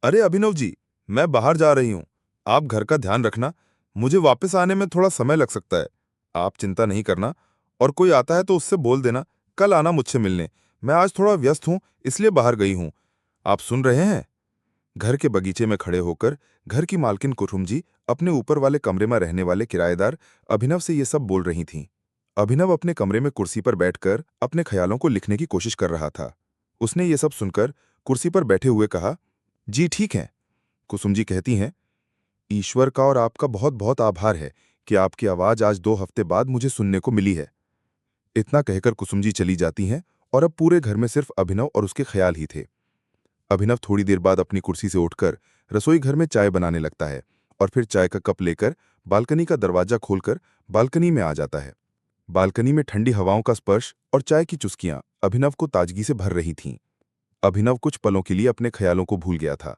अरे अभिनव जी, मैं बाहर जा रही हूँ। आप घर का ध्यान रखना। मुझे वापस आने में थोड़ा समय लग सकता है। आप चिंता नहीं करना। और कोई आता है तो उससे बोल देना कल आना मुझसे मिलने। मैं आज थोड़ा व्यस्त हूँ, इसलिए बाहर गई हूँ। आप सुन रहे हैं? घर के बगीचे में खड़े होकर घर की मालकिन कुसुम जी अपने ऊपर वाले कमरे में रहने वाले किराएदार अभिनव से ये सब बोल रही थीं। अभिनव अपने कमरे में कुर्सी पर बैठकर अपने ख्यालों को लिखने की कोशिश कर रहा था। उसने ये सब सुनकर कुर्सी पर बैठे हुए कहा, जी ठीक है। कुसुम जी कहती हैं, ईश्वर का और आपका बहुत बहुत आभार है कि आपकी आवाज आज 2 हफ्ते बाद मुझे सुनने को मिली है। इतना कहकर कुसुम जी चली जाती हैं और अब पूरे घर में सिर्फ अभिनव और उसके ख्याल ही थे। अभिनव थोड़ी देर बाद अपनी कुर्सी से उठकर रसोई घर में चाय बनाने लगता है और फिर चाय का कप लेकर बालकनी का दरवाजा खोलकर बालकनी में आ जाता है। बालकनी में ठंडी हवाओं का स्पर्श और चाय की चुस्कियां अभिनव को ताजगी से भर रही थीं। अभिनव कुछ पलों के लिए अपने ख्यालों को भूल गया था।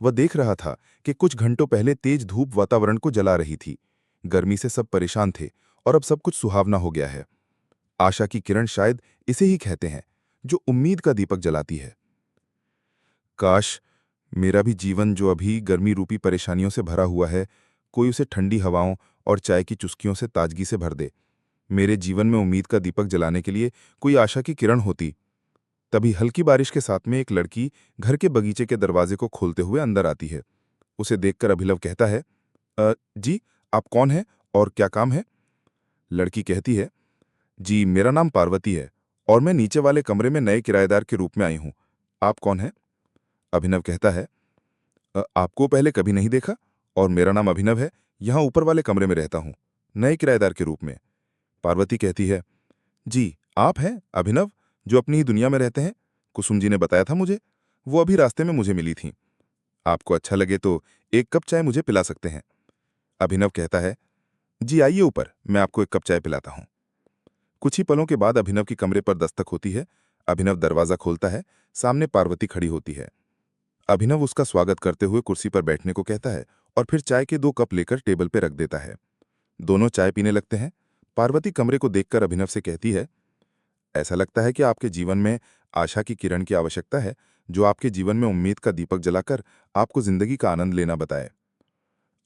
वह देख रहा था कि कुछ घंटों पहले तेज धूप वातावरण को जला रही थी। गर्मी से सब परेशान थे और अब सब कुछ सुहावना हो गया है। आशा की किरण शायद इसे ही कहते हैं, जो उम्मीद का दीपक जलाती है। काश मेरा भी जीवन जो अभी गर्मी रूपी परेशानियों से भरा हुआ है, कोई उसे ठंडी हवाओं और चाय की चुस्कियों से ताजगी से भर दे। मेरे जीवन में उम्मीद का दीपक जलाने के लिए कोई आशा की किरण होती। तभी हल्की बारिश के साथ में एक लड़की घर के बगीचे के दरवाजे को खोलते हुए अंदर आती है। उसे देखकर अभिनव कहता है, जी, आप कौन हैं और क्या काम है? लड़की कहती है, जी मेरा नाम पार्वती है और मैं नीचे वाले कमरे में नए किराएदार के रूप में आई हूँ। आप कौन हैं? अभिनव कहता है, आपको पहले कभी नहीं देखा और मेरा नाम अभिनव है, यहाँ ऊपर वाले कमरे में रहता हूँ, नए किराएदार के रूप में। पार्वती कहती है, जी आप हैं अभिनव, जो अपनी ही दुनिया में रहते हैं। कुसुम जी ने बताया था मुझे, वो अभी रास्ते में मुझे मिली थी। आपको अच्छा लगे तो एक कप चाय मुझे पिला सकते हैं। अभिनव कहता है, जी आइए ऊपर, मैं आपको एक कप चाय पिलाता हूँ। कुछ ही पलों के बाद अभिनव की कमरे पर दस्तक होती है। अभिनव दरवाजा खोलता है। सामने पार्वती खड़ी होती है। अभिनव उसका स्वागत करते हुए कुर्सी पर बैठने को कहता है और फिर चाय के 2 कप लेकर टेबल पर रख देता है। दोनों चाय पीने लगते हैं। पार्वती कमरे को देखकर अभिनव से कहती है, ऐसा लगता है कि आपके जीवन में आशा की किरण की आवश्यकता है, जो आपके जीवन में उम्मीद का दीपक जलाकर आपको जिंदगी का आनंद लेना बताए।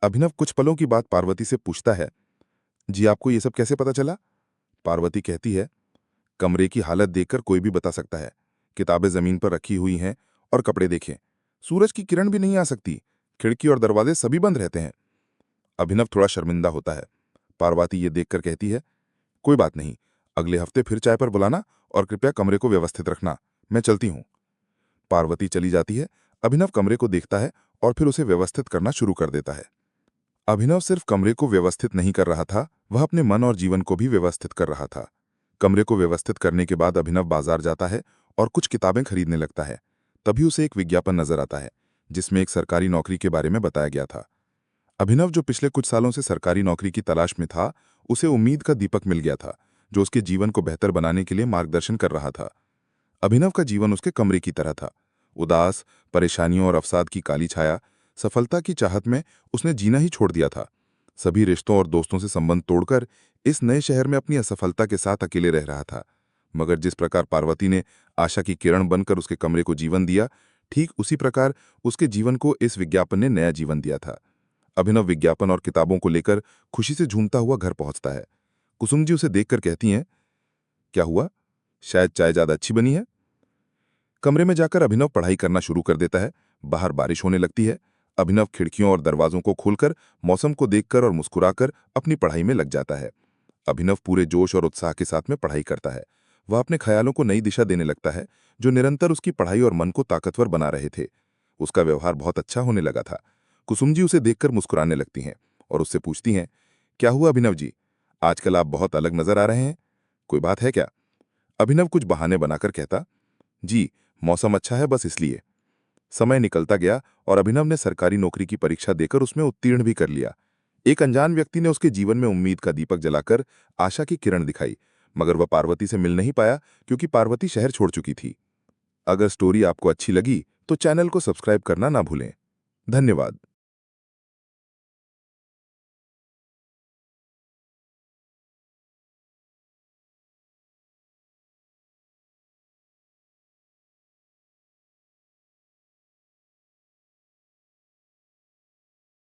अभिनव कुछ पलों की बात पार्वती से पूछता है, जी आपको ये सब कैसे पता चला? पार्वती कहती है, कमरे की हालत देखकर कोई भी बता सकता है। किताबें जमीन पर रखी हुई हैं और कपड़े देखें, सूरज की किरण भी नहीं आ सकती। खिड़की और दरवाजे सभी बंद रहते हैं। अभिनव थोड़ा शर्मिंदा होता है। पार्वती ये देखकर कहती है, कोई बात नहीं, अगले हफ्ते फिर चाय पर बुलाना और कृपया कमरे को व्यवस्थित रखना। मैं चलती हूँ। पार्वती चली जाती है। अभिनव कमरे को देखता है और फिर उसे व्यवस्थित करना शुरू कर देता है। अभिनव सिर्फ कमरे को व्यवस्थित नहीं कर रहा था, वह अपने मन और जीवन को भी व्यवस्थित कर रहा था। कमरे को व्यवस्थित करने के बाद अभिनव बाजार जाता है और कुछ किताबें खरीदने लगता है। तभी उसे एक विज्ञापन नजर आता है, जिसमें एक सरकारी नौकरी के बारे में बताया गया था। अभिनव, जो पिछले कुछ सालों से सरकारी नौकरी की तलाश में था, उसे उम्मीद का दीपक मिल गया था, जो उसके जीवन को बेहतर बनाने के लिए मार्गदर्शन कर रहा था। अभिनव का जीवन उसके कमरे की तरह था, उदास, परेशानियों और अवसाद की काली छाया। सफलता की चाहत में उसने जीना ही छोड़ दिया था। सभी रिश्तों और दोस्तों से संबंध तोड़कर इस नए शहर में अपनी असफलता के साथ अकेले रह रहा था। मगर जिस प्रकार पार्वती ने आशा की किरण बनकर उसके कमरे को जीवन दिया, ठीक उसी प्रकार उसके जीवन को इस विज्ञापन ने नया जीवन दिया था। अभिनव विज्ञापन और किताबों को लेकर खुशी से झूमता हुआ घर पहुंचता है। कुसुम जी उसे देखकर कहती हैं, क्या हुआ, शायद चाय ज्यादा अच्छी बनी है? कमरे में जाकर अभिनव पढ़ाई करना शुरू कर देता है। बाहर बारिश होने लगती है। अभिनव खिड़कियों और दरवाजों को खोलकर मौसम को देखकर और मुस्कुराकर अपनी पढ़ाई में लग जाता है। अभिनव पूरे जोश और उत्साह के साथ में पढ़ाई करता है। वह अपने ख्यालों को नई दिशा देने लगता है, जो निरंतर उसकी पढ़ाई और मन को ताकतवर बना रहे थे। उसका व्यवहार बहुत अच्छा होने लगा था। कुसुम जी उसे देखकर मुस्कुराने लगती हैं और उससे पूछती हैं, क्या हुआ अभिनव जी, आजकल आप बहुत अलग नजर आ रहे हैं, कोई बात है क्या? अभिनव कुछ बहाने बनाकर कहता, जी मौसम अच्छा है, बस इसलिए। समय निकलता गया और अभिनव ने सरकारी नौकरी की परीक्षा देकर उसमें उत्तीर्ण भी कर लिया। एक अनजान व्यक्ति ने उसके जीवन में उम्मीद का दीपक जलाकर आशा की किरण दिखाई, मगर वह पार्वती से मिल नहीं पाया, क्योंकि पार्वती शहर छोड़ चुकी थी। अगर स्टोरी आपको अच्छी लगी तो चैनल को सब्सक्राइब करना ना भूलें। धन्यवाद।